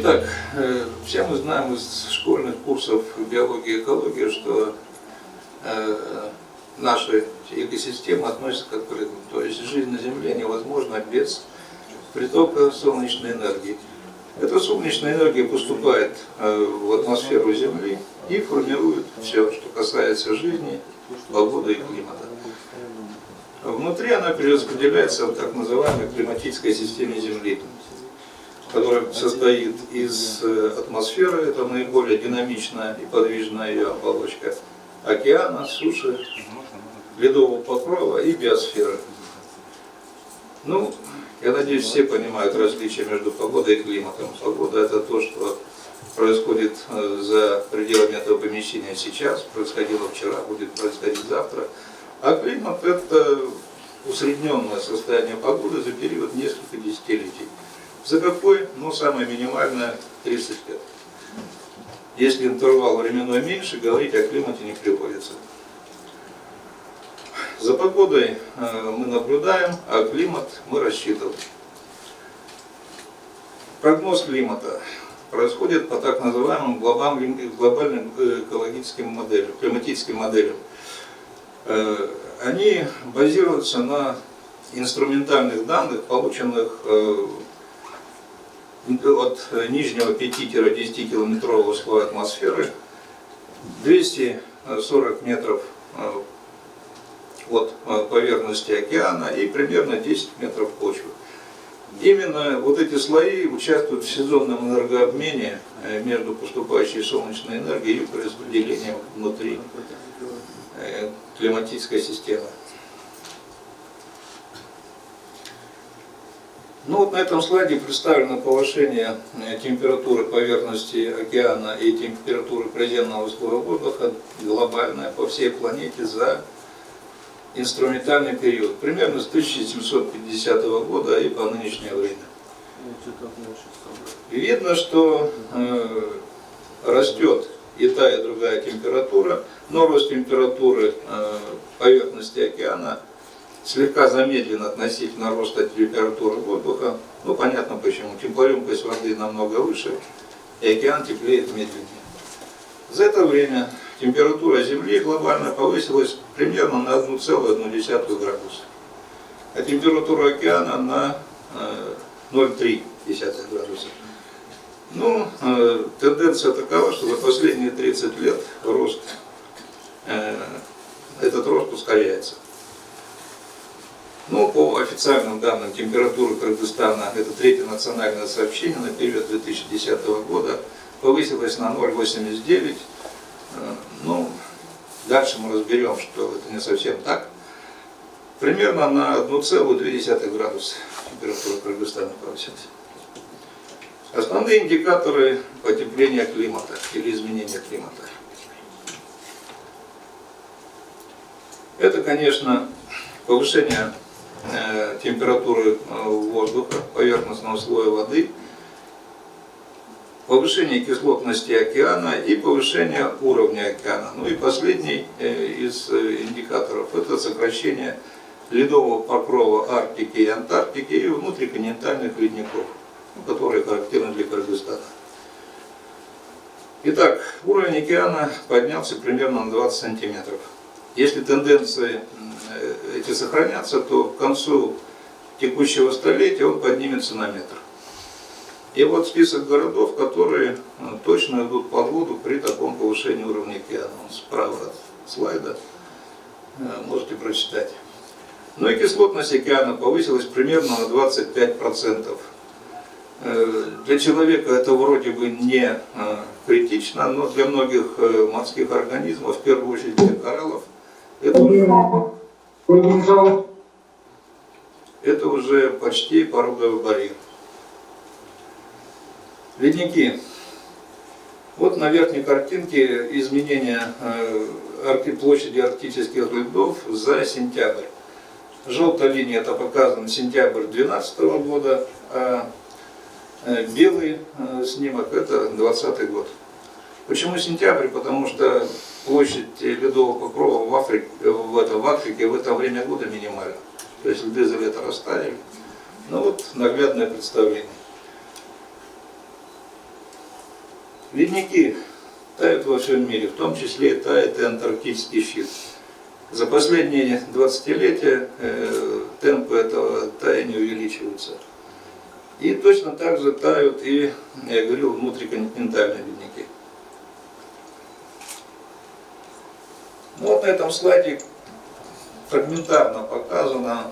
Итак, все мы знаем из школьных курсов биологии и экологии, что наши экосистемы относятся к открытым. То есть жизнь на Земле невозможна без притока солнечной энергии. Эта солнечная энергия поступает в атмосферу Земли и формирует все, что касается жизни, погоды и климата. Внутри она перераспределяется в так называемой климатической системе Земли, которая состоит из атмосферы, это наиболее динамичная и подвижная ее оболочка, океана, суши, ледового покрова и биосферы. Ну, я надеюсь, все понимают различия между погодой и климатом. Погода – это то, что происходит за пределами этого помещения сейчас, происходило вчера, будет происходить завтра. А климат – это усредненное состояние погоды за период нескольких десятилетий. За какой? Ну, самое минимальное – 30 лет. Если интервал временной меньше, говорить о климате не приходится. За погодой мы наблюдаем, а климат мы рассчитываем. Прогноз климата происходит по так называемым глобальным экологическим моделям, климатическим моделям. Они базируются на инструментальных данных, полученных от нижнего 5-10 километрового слоя атмосферы, 240 метров от поверхности океана и примерно 10 метров почвы. Именно вот эти слои участвуют в сезонном энергообмене между поступающей солнечной энергией и распределением внутри климатической системы. Ну вот на этом слайде представлено повышение температуры поверхности океана и температуры предельного слоя воздуха глобальное по всей планете за инструментальный период, примерно с 1750 года и по нынешнее время. И видно, что растет и та, и другая температура, но рост температуры поверхности океана слегка замедлен относительно роста температуры воздуха. Ну, понятно почему. Теплоемкость воды намного выше, и океан теплеет медленнее. За это время температура Земли глобально повысилась примерно на 1,1 градуса, а температура океана на 0,3 градуса. Ну, тенденция такова, что за последние 30 лет этот рост ускоряется. Ну, по официальным данным, температура Кыргызстана, это третье национальное сообщение на период 2010 года, повысилась на 0,89. Ну, дальше мы разберем, что это не совсем так. Примерно на 1,2 градуса температура Кыргызстана повысилась. Основные индикаторы потепления климата или изменения климата. Это, конечно, повышение температуры воздуха, поверхностного слоя воды, повышение кислотности океана и повышение уровня океана. Ну и последний из индикаторов – это сокращение ледового покрова Арктики и Антарктики и внутриконтинентальных ледников, которые характерны для Кыргызстана. Итак, уровень океана поднялся примерно на 20 сантиметров. Если тенденции эти сохранятся, то к концу текущего столетия он поднимется на метр. И вот список городов, которые точно идут под воду при таком повышении уровня океана. Он справа от слайда, можете прочитать. Ну и кислотность океана повысилась примерно на 25%. Для человека это вроде бы не критично, но для многих морских организмов, в первую очередь для кораллов, это уже почти пороговый барьер. Ледники. Вот на верхней картинке изменения площади арктических льдов за сентябрь. Желтая линия — это показан сентябрь 2012 года, а белый снимок — это 2020 год. Почему сентябрь? Потому что площадь ледового покрова в Африке в это время года минимальна. То есть льды за лето растаяли. Ну вот наглядное представление. Ледники тают во всем мире, в том числе тает и антарктический щит. За последние 20-летия темпы этого таяния увеличиваются. И точно так же тают и, я говорил, внутриконтинентальные ледники. Ну, вот на этом слайде фрагментарно показано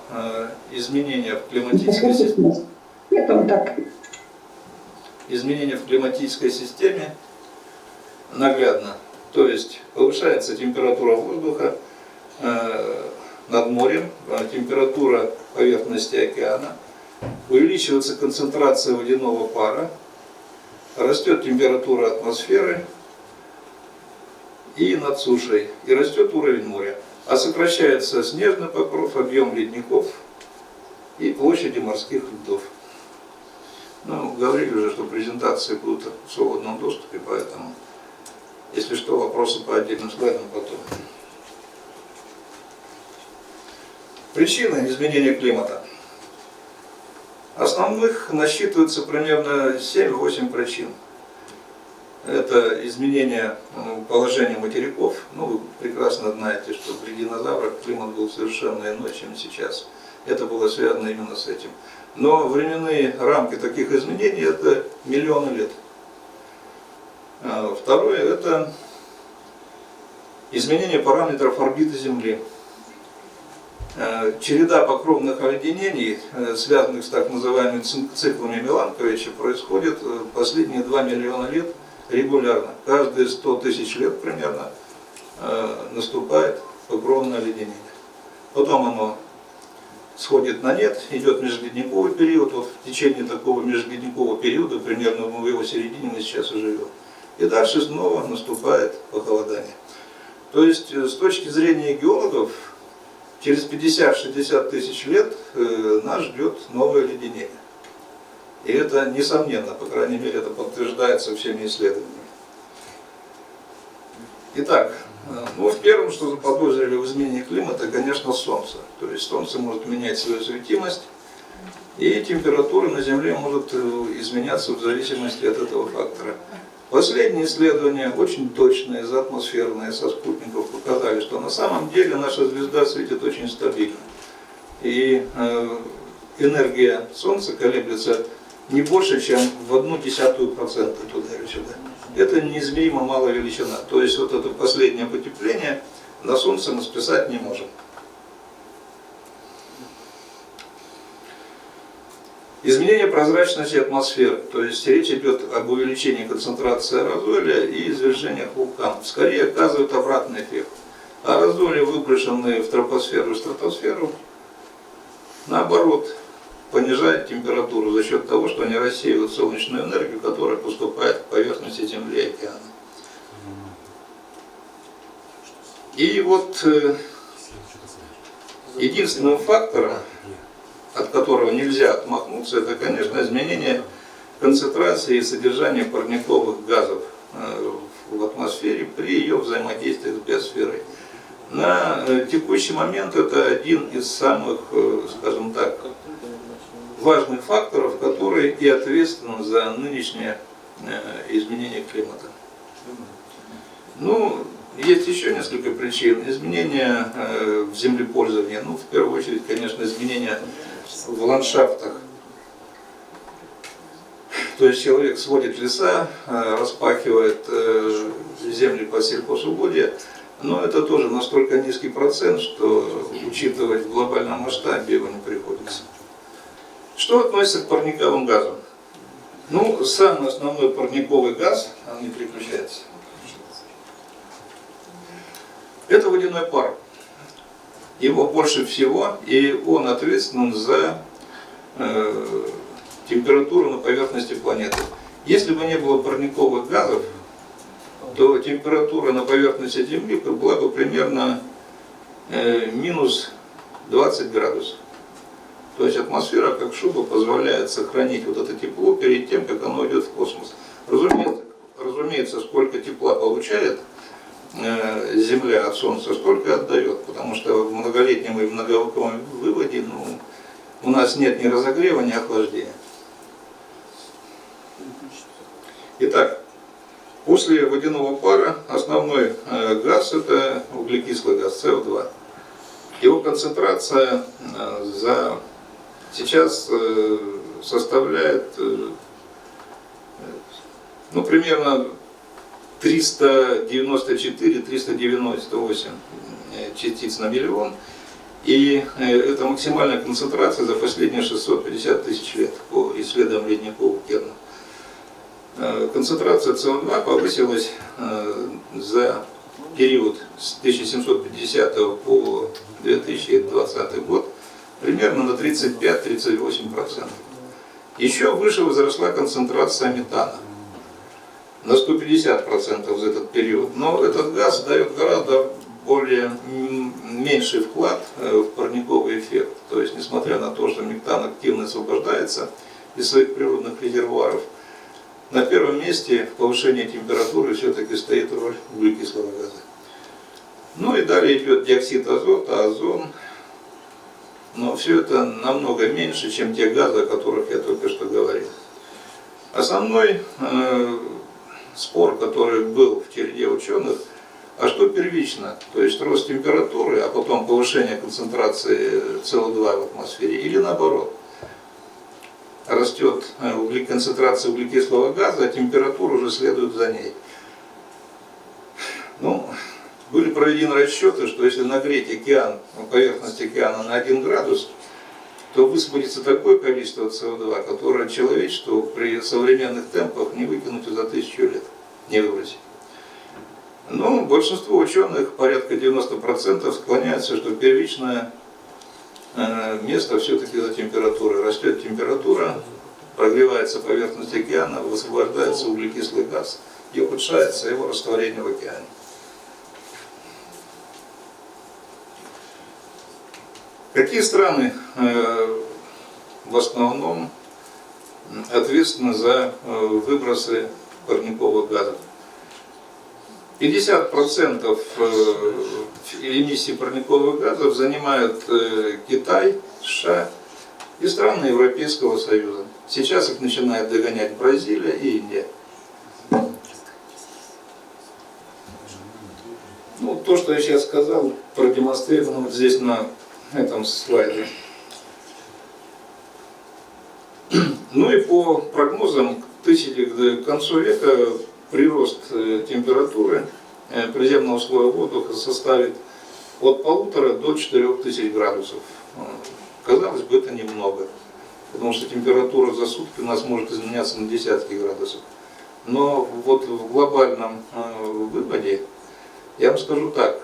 изменения в климатической системе. Изменения в климатической системе наглядно. То есть повышается температура воздуха над морем, температура поверхности океана, увеличивается концентрация водяного пара, растет температура атмосферы и над сушей, и растет уровень моря. А сокращается снежный покров, объем ледников и площади морских льдов. Ну, говорили уже, что презентации будут в свободном доступе, поэтому, если что, вопросы по отдельным слайдам потом. Причины изменения климата. Основных насчитывается примерно 7-8 причин. Это изменение положения материков. Ну, вы прекрасно знаете, что при динозаврах климат был совершенно иной, чем сейчас. Это было связано именно с этим. Но временные рамки таких изменений – это миллионы лет. Второе – это изменение параметров орбиты Земли. Череда покровных оледенений, связанных с так называемыми циклами Миланковича, происходит последние 2 миллиона лет регулярно. Каждые 100 тысяч лет примерно наступает покровное оледенение. Потом оно сходит на нет, идет межледниковый период. Вот в течение такого межледникового периода, примерно в его середине мы сейчас и живем. И дальше снова наступает похолодание. То есть с точки зрения геологов, через 50-60 тысяч лет нас ждет новое леденение. И это несомненно, по крайней мере, это подтверждается всеми исследованиями. Итак, ну, первым, что заподозрили в изменении климата, конечно, Солнце. То есть Солнце может менять свою светимость, и температура на Земле может изменяться в зависимости от этого фактора. Последние исследования, очень точные, изоатмосферные, со спутников, показали, что на самом деле наша звезда светит очень стабильно. И энергия Солнца колеблется не больше, чем в 0,1% туда или сюда. Это неизмеримо малая величина. То есть вот это последнее потепление на Солнце мы списать не можем. Изменение прозрачности атмосферы, то есть речь идет об увеличении концентрации аэрозоля и извержениях вулканов. Скорее оказывает обратный эффект. Аэрозоли, выброшенные в тропосферу и стратосферу, наоборот, понижают температуру за счет того, что они рассеивают солнечную энергию, которая поступает к поверхности Земли и океана. И вот единственным фактором, от которого нельзя отмахнуться, это, конечно, изменение концентрации и содержания парниковых газов в атмосфере при ее взаимодействии с биосферой. На текущий момент это один из самых, скажем так, важных факторов, который и ответственен за нынешнее изменение климата. Ну, есть еще несколько причин. Изменения в землепользовании, ну, в первую очередь, конечно, изменения в ландшафтах. То есть человек сводит леса, распахивает земли под сельхозугодия, но это тоже настолько низкий процент, что учитывать в глобальном масштабе его не приходится. Что относится к парниковым газам? Ну, самый основной парниковый газ, он не переключается, это водяной пар. Его больше всего, и он ответственен за температуру на поверхности планеты. Если бы не было парниковых газов, то температура на поверхности Земли была бы примерно минус 20 градусов. То есть атмосфера, как шуба, позволяет сохранить вот это тепло перед тем, как оно идет в космос. Разумеется, сколько тепла получает Земля от Солнца, столько отдает, потому что в многолетнем и многовековом выводе у нас нет ни разогрева, ни охлаждения. Итак, После водяного пара основной газ – это углекислый газ СО2. Его концентрация сейчас составляет примерно 394-398 частиц на миллион. И это максимальная концентрация за последние 650 тысяч лет по исследованиям ледникового керна. Концентрация СО2 повысилась за период с 1750 по 2020 год примерно на 35-38%. Еще выше возросла концентрация метана на 150% за этот период. Но этот газ дает гораздо меньший вклад в парниковый эффект. То есть, несмотря на то, что метан активно освобождается из своих природных резервуаров, на первом месте в повышении температуры все-таки стоит роль углекислого газа. Ну и далее идет диоксид азота, озон. Но все это намного меньше, чем те газы, о которых я только что говорил. Основной спор, который был в череде ученых, а что первично, то есть рост температуры, а потом повышение концентрации СО2 в атмосфере, или наоборот. Растет концентрация углекислого газа, а температура уже следует за ней. Были проведены расчеты, что если нагреть поверхность океана на 1 градус, то высвободится такое количество СО2, которое человечеству при современных темпах не выкинуть за 1000 лет, не выбросить. Но большинство ученых, порядка 90%, склоняются, что первичное место все-таки за температурой. Растет температура, прогревается поверхность океана, высвобождается углекислый газ и ухудшается его растворение в океане. Какие страны в основном ответственны за выбросы парниковых газов? 50% эмиссий парниковых газов занимают Китай, США и страны Европейского Союза. Сейчас их начинает догонять Бразилия и Индия. То, что я сейчас сказал, продемонстрировано вот здесь на этом слайде. Ну и по прогнозам к концу века прирост температуры приземного слоя воздуха составит от 1500 до 4000 градусов. Казалось бы, это немного, потому что температура за сутки у нас может изменяться на десятки градусов. Но вот в глобальном выводе я вам скажу так: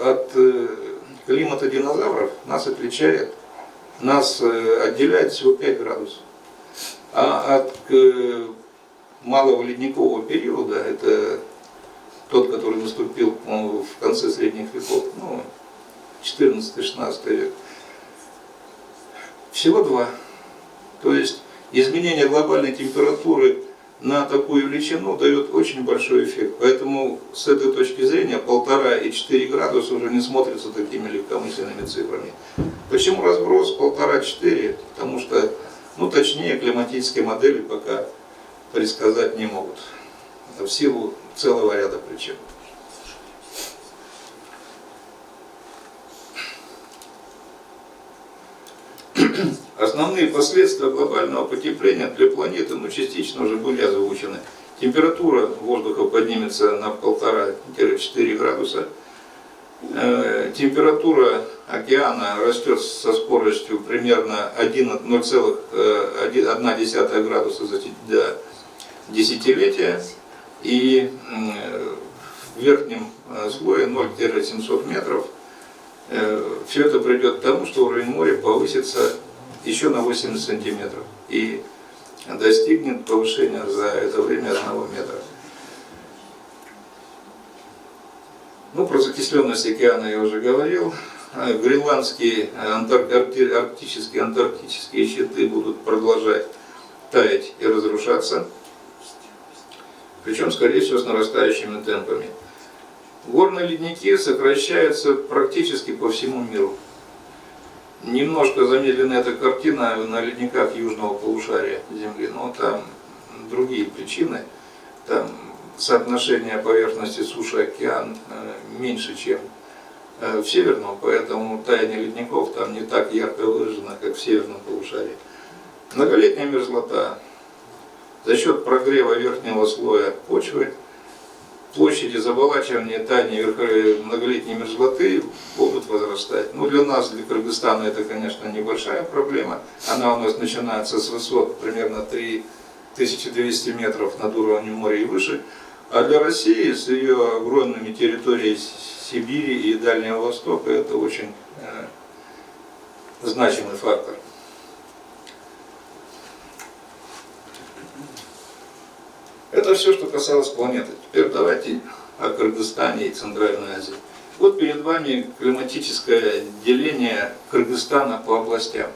от климата динозавров нас отделяет всего 5 градусов. А от малого ледникового периода, это тот, который наступил в конце средних веков, 14-16 век, всего 2. То есть изменение глобальной температуры на такую величину дает очень большой эффект. Поэтому с этой точки зрения 1,5 и 4 градуса уже не смотрятся такими легкомысленными цифрами. Почему разброс 1,5-4? Потому что, точнее, климатические модели пока предсказать не могут. В силу целого ряда причин. Основные последствия глобального потепления для планеты частично уже были озвучены. Температура воздуха поднимется на 1,5-4 градуса. Температура океана растет со скоростью примерно 0,1 градуса за десятилетия. И в верхнем слое 0-700 метров. Все это придет к тому, что уровень моря повысится еще на 80 сантиметров и достигнет повышения за это время 1 метра. Про закисленность океана я уже говорил. Гренландские, арктические, антарктические щиты будут продолжать таять и разрушаться, причем, скорее всего, с нарастающими темпами. Горные ледники сокращаются практически по всему миру. Немножко замедлена эта картина на ледниках южного полушария Земли, но там другие причины. Там соотношение поверхности суши-океан меньше, чем в северном, поэтому таяние ледников там не так ярко выражено, как в северном полушарии. Многолетняя мерзлота за счет прогрева верхнего слоя почвы, площади заболачивания и таяния многолетней мерзлоты будут возрастать. Ну, для нас, для Кыргызстана, это, конечно, небольшая проблема. Она у нас начинается с высот примерно 3200 метров над уровнем моря и выше. А для России с ее огромными территориями Сибири и Дальнего Востока это очень значимый фактор. Это все, что касалось планеты. Теперь давайте о Кыргызстане и Центральной Азии. Вот перед вами климатическое деление Кыргызстана по областям.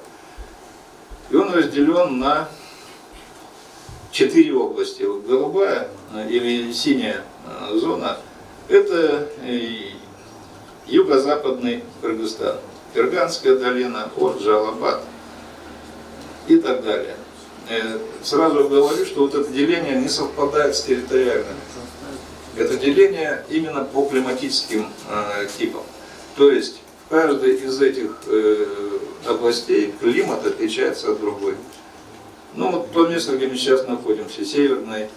И он разделен на 4 области. Вот голубая или синяя зона – это юго-западный Кыргызстан, Ферганская долина, Орджа-Алабад и так далее. Сразу говорю, что вот это деление не совпадает с территориальным. Это деление именно по климатическим типам. То есть в каждой из этих областей климат отличается от другой. Ну вот то место, где мы сейчас находимся, северный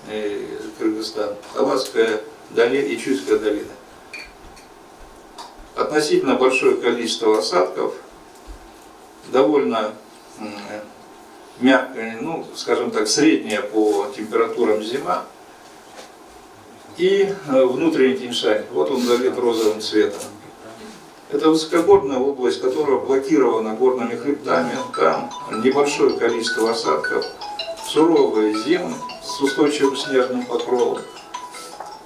Кыргызстан, Алазская долина и Чуйская долина. Относительно большое количество осадков, довольно мягкая, ну, скажем так, средняя по температурам зима. И внутренний Тянь-Шань, вот он залит розовым цветом. Это высокогорная область, которая блокирована горными хребтами. Там небольшое количество осадков, суровые зимы с устойчивым снежным покровом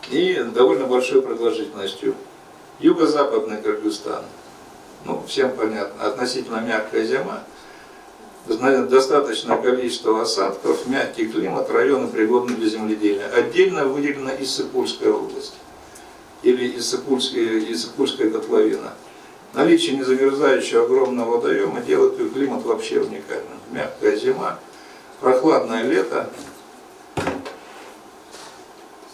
и довольно большой продолжительностью. Юго-западный Кыргызстан, ну, всем понятно, относительно мягкая зима, достаточное количество осадков, мягкий климат, районы пригодны для земледелия. Отдельно выделена Иссык-Кульская область или Иссык-Кульская котловина. Наличие незамерзающего огромного водоема делает ее климат вообще уникальным. Мягкая зима, прохладное лето.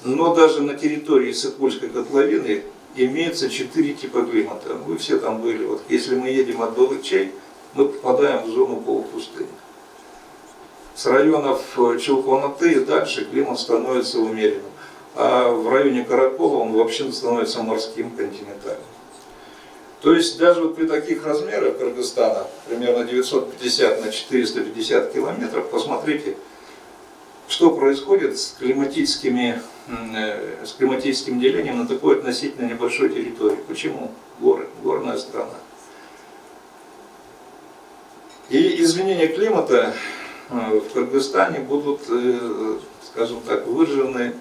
Но даже на территории Иссык-Кульской котловины имеется 4 типа климата. Вы все там были. Вот если мы едем от Балычей, мы попадаем в зону полупустыни. С районов Чулкон-Аты и дальше климат становится умеренным. А в районе Каракола он вообще становится морским, континентальным. То есть даже вот при таких размерах Кыргызстана, примерно 950 на 450 километров, посмотрите, что происходит с климатическим делением на такой относительно небольшой территории. Почему? Горы, горная страна. И изменения климата в Кыргызстане будут, скажем так, выражены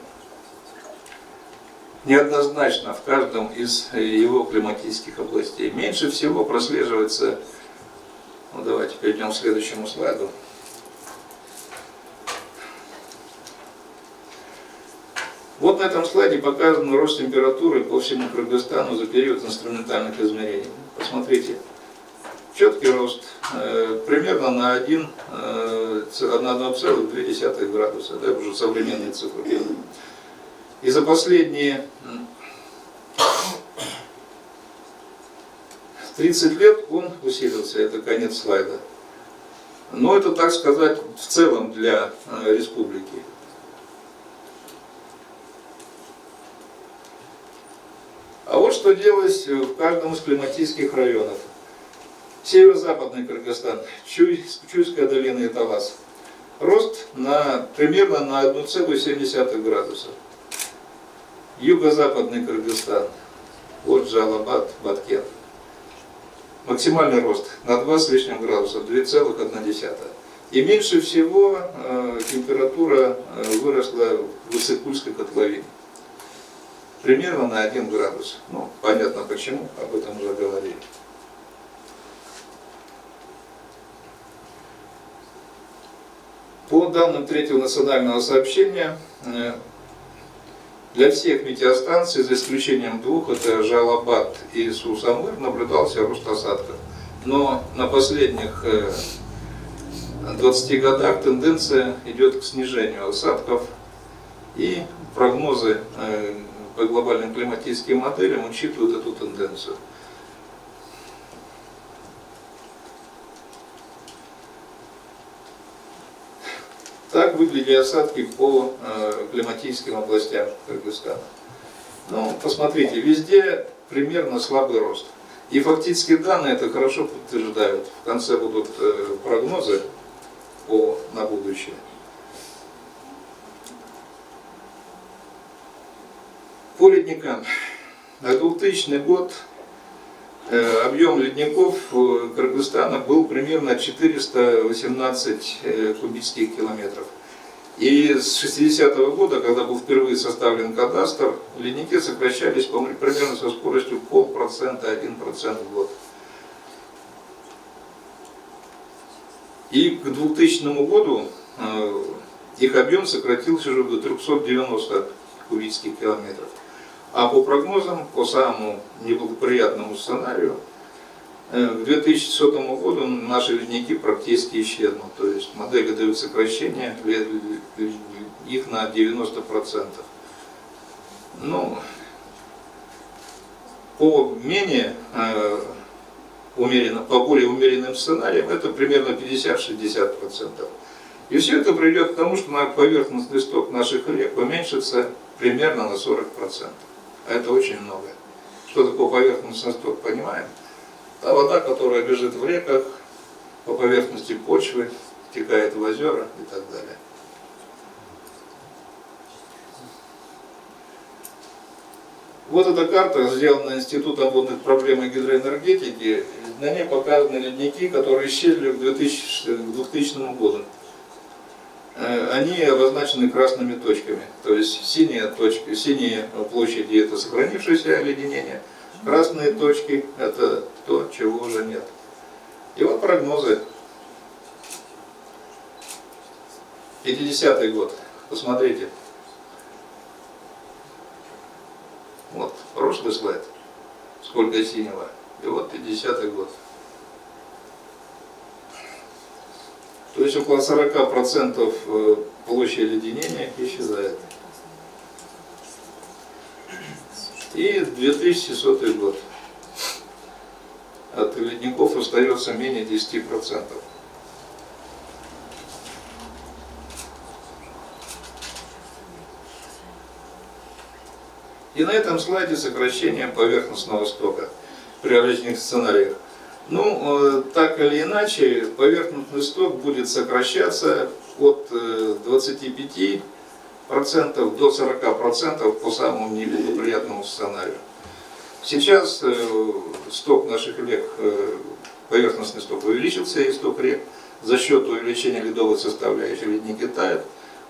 неоднозначно в каждом из его климатических областей. Меньше всего прослеживается, ну давайте перейдем к следующему слайду. Вот на этом слайде показан рост температуры по всему Кыргызстану за период инструментальных измерений. Посмотрите. Четкий рост примерно на 1,2 градуса, да, уже современные цифры. И за последние 30 лет он усилился, это конец слайда. Но это, так сказать, в целом для республики. А вот что делалось в каждом из климатических районов. Северо-западный Кыргызстан, Чуйская долина и Талас. Рост примерно на 1,7 градуса. Юго-западный Кыргызстан, Орджа-Алабад, Баткен. Максимальный рост на 2 с лишним градуса, 2,1. И меньше всего температура выросла в Иссык-Кульской котловине. Примерно на 1 градус. Ну, понятно почему, об этом уже говорили. По данным Третьего национального сообщения, для всех метеостанций, за исключением 2, это Жалабад и Сусамыр, наблюдался рост осадков. Но на последних 20 годах тенденция идет к снижению осадков И прогнозы по глобальным климатическим моделям учитывают эту тенденцию. Так выглядели осадки по климатическим областям Кыргызстана. Ну, посмотрите, везде примерно слабый рост. И фактические данные это хорошо подтверждают. В конце будут прогнозы на будущее. По ледникам. На 2000 год объем ледников Кыргызстана был примерно 418 кубических километров. И с 60-го года, когда был впервые составлен кадастр, ледники сокращались примерно со скоростью 0,5%–1% в год. И к 2000 году их объем сократился уже до 390 кубических километров. А по прогнозам, по самому неблагоприятному сценарию, к 2100 году наши ледники практически исчезнут. То есть модели дают сокращение их на 90%. Ну, по более умеренным сценариям это примерно 50–60%. И все это приведет к тому, что поверхностный сток наших рек уменьшится примерно на 40%. А это очень много. Что такое поверхностный сток, понимаем? Та вода, которая бежит в реках, по поверхности почвы, втекает в озера и так далее. Вот эта карта, сделана Институтом водных проблем и гидроэнергетики. На ней показаны ледники, которые исчезли к 2000 году. Они обозначены красными точками. То есть синие площади это сохранившееся оледенение, красные точки это то, чего уже нет. И вот прогнозы. 50-й год. Посмотрите. Вот прошлый слайд. Сколько синего. И вот 50-й год. То есть около 40% площади оледенения исчезает. И 2100 год. От ледников остается менее 10%. И на этом слайде сокращение поверхностного стока при различных сценариях. Ну, так или иначе, поверхностный сток будет сокращаться от 25% до 40% по самому неблагоприятному сценарию. Сейчас сток наших рек, поверхностный сток увеличился, и сток рек за счет увеличения ледовых составляющих ледники тают.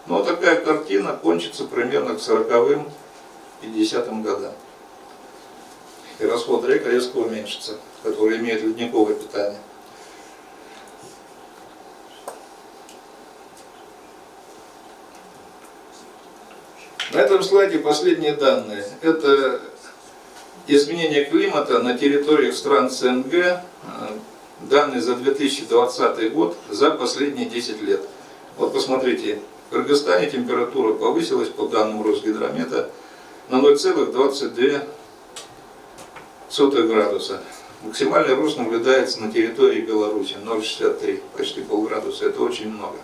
Но такая картина кончится примерно к 40–50 годам. И расход рек резко уменьшится, которые имеют ледниковое питание. На этом слайде последние данные. Это изменение климата на территориях стран СНГ, данные за 2020 год, за последние 10 лет. Вот посмотрите, в Кыргызстане температура повысилась по данным Росгидромета на 0,22 градуса. Максимальный рост наблюдается на территории Беларуси 0,63, почти полградуса. Это очень много.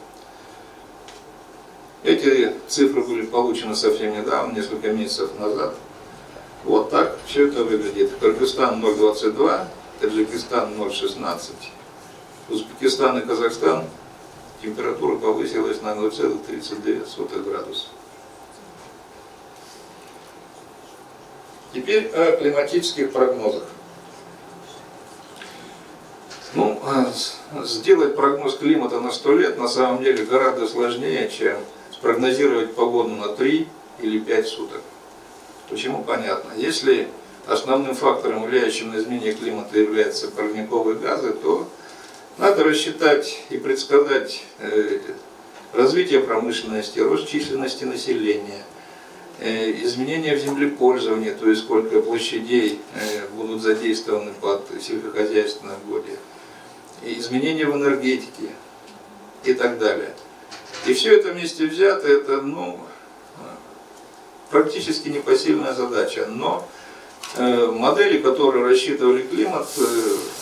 Эти цифры были получены совсем недавно, несколько месяцев назад. Вот так все это выглядит. Кыргызстан 0,22, Таджикистан 0,16, Узбекистан и Казахстан температура повысилась на 0,32 градуса. Теперь о климатических прогнозах. Ну, сделать прогноз климата на 100 лет на самом деле гораздо сложнее, чем спрогнозировать погоду на 3 или 5 суток. Почему? Понятно. Если основным фактором, влияющим на изменение климата, являются парниковые газы, то надо рассчитать и предсказать развитие промышленности, рост численности населения, изменения в землепользовании, то есть сколько площадей будут задействованы под сельскохозяйственное угодье, изменения в энергетике и так далее. И все это вместе взято, это практически непосильная задача. Но модели, которые рассчитывали климат,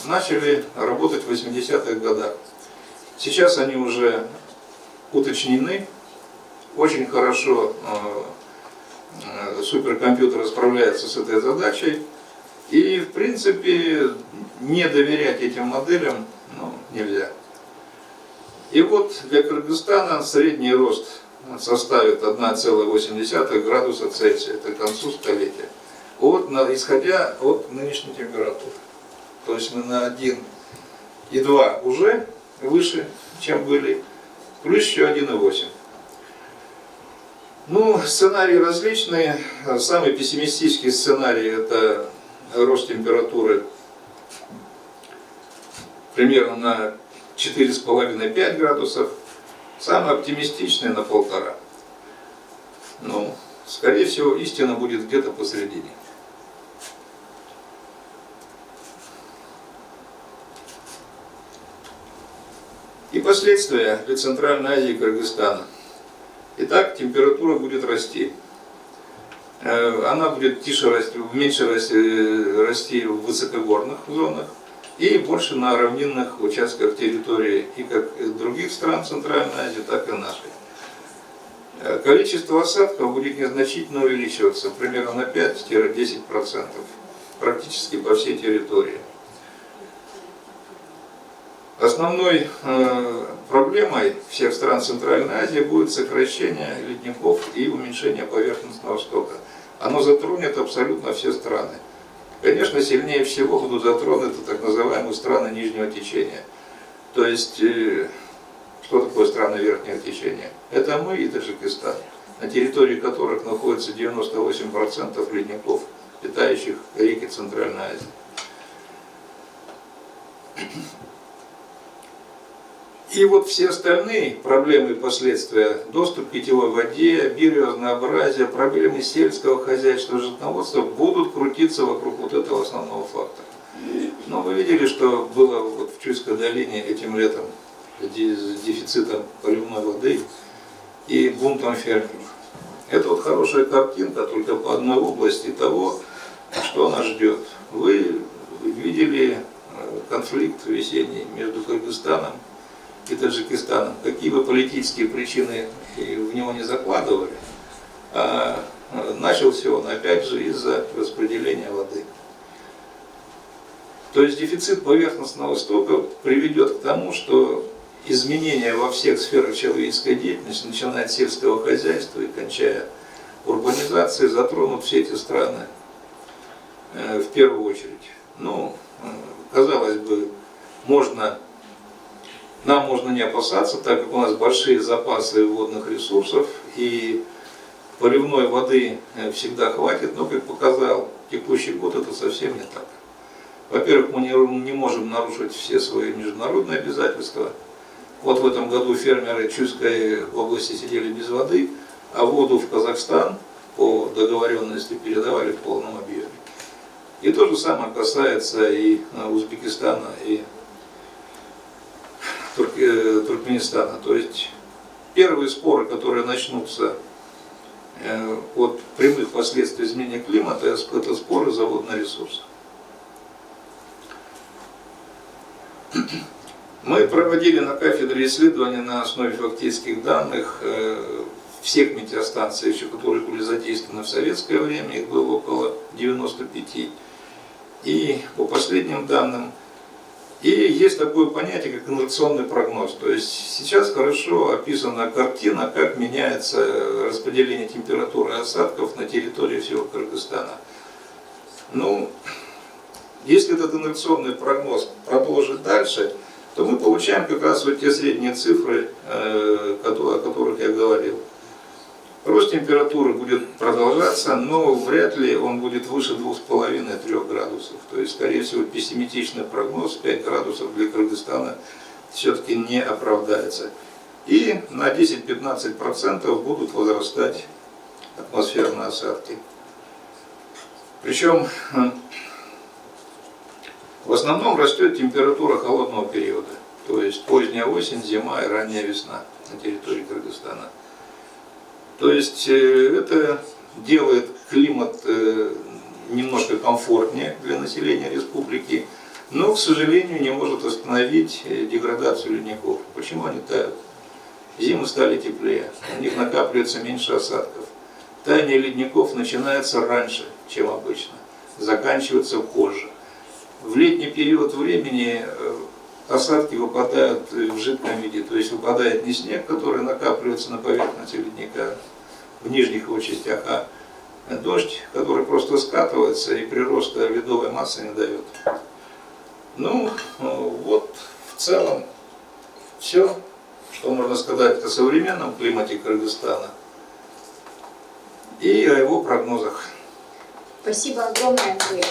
начали работать в 80-х годах. Сейчас они уже уточнены. Очень хорошо суперкомпьютеры справляются с этой задачей. И, в принципе, не доверять этим моделям нельзя. И вот для Кыргызстана средний рост составит 1,8 градуса Цельсия, это к концу столетия. Исходя от нынешней температуры. То есть мы на 1,2 уже выше, чем были, плюс еще 1,8. Сценарии различные. Самый пессимистический сценарий — это рост температуры примерно на 4,5-5 градусов. Самый оптимистичный на 1,5. Скорее всего, истина будет где-то посередине. И последствия для Центральной Азии и Кыргызстана. Итак, температура будет расти. Она будет меньше расти в высокогорных зонах и больше на равнинных участках территории и как других стран Центральной Азии, так и нашей. Количество осадков будет незначительно увеличиваться, примерно на 5-10%, практически по всей территории. Основной проблемой всех стран Центральной Азии будет сокращение ледников и уменьшение поверхностного стока. Оно затронет абсолютно все страны. Конечно, сильнее всего будут затронуты так называемые страны нижнего течения. То есть, что такое страны верхнего течения? Это мы и Таджикистан, на территории которых находится 98% ледников, питающих реки Центральной Азии. И вот все остальные проблемы и последствия, доступ к питьевой воде, биоразнообразие, проблемы сельского хозяйства, животноводства будут крутиться вокруг вот этого основного фактора. Но вы видели, что было в Чуйской долине этим летом с дефицитом поливной воды и бунтом фермеров. Это хорошая картинка только по одной области того, что нас ждет. Вы видели конфликт весенний между Кыргызстаном и Таджикистаном. Какие бы политические причины в него не закладывали, начался он опять же из-за распределения воды. То есть дефицит поверхностного стока приведет к тому, что изменения во всех сферах человеческой деятельности, начиная от сельского хозяйства и кончая урбанизацией, затронут все эти страны в первую очередь. Казалось бы, нам можно не опасаться, так как у нас большие запасы водных ресурсов и поливной воды всегда хватит, но, как показал текущий год, это совсем не так. Во-первых, мы не можем нарушить все свои международные обязательства. Вот в этом году фермеры Чуйской области сидели без воды, а воду в Казахстан по договоренности передавали в полном объеме. И то же самое касается и Узбекистана, и Туркменистана. То есть первые споры, которые начнутся от прямых последствий изменения климата, это споры за водные ресурсы. Мы проводили на кафедре исследования на основе фактических данных всех метеостанций, которые были задействованы в советское время, их было около 95. И по последним данным, и есть такое понятие, как инерционный прогноз. То есть сейчас хорошо описана картина, как меняется распределение температуры осадков на территории всего Кыргызстана. Если этот инерционный прогноз продолжит дальше, то мы получаем как раз вот те средние цифры, о которых я говорил. Рост температуры будет продолжаться, но вряд ли он будет выше 2,5-3 градусов. То есть, скорее всего, пессимистичный прогноз 5 градусов для Кыргызстана все-таки не оправдается. И на 10-15% будут возрастать атмосферные осадки. Причем в основном растет температура холодного периода, то есть поздняя осень, зима и ранняя весна на территории Кыргызстана. То есть это делает климат немножко комфортнее для населения республики, но, к сожалению, не может остановить деградацию ледников. Почему они тают? Зимы стали теплее, у них накапливается меньше осадков. Таяние ледников начинается раньше, чем обычно, заканчивается позже. В летний период времени осадки выпадают в жидком виде, то есть выпадает не снег, который накапливается на поверхности ледника в нижних его частях, а дождь, который просто скатывается и прироста ледовой массы не дает. Ну, вот в целом все, что можно сказать о современном климате Кыргызстана и о его прогнозах. Спасибо огромное, Андрей.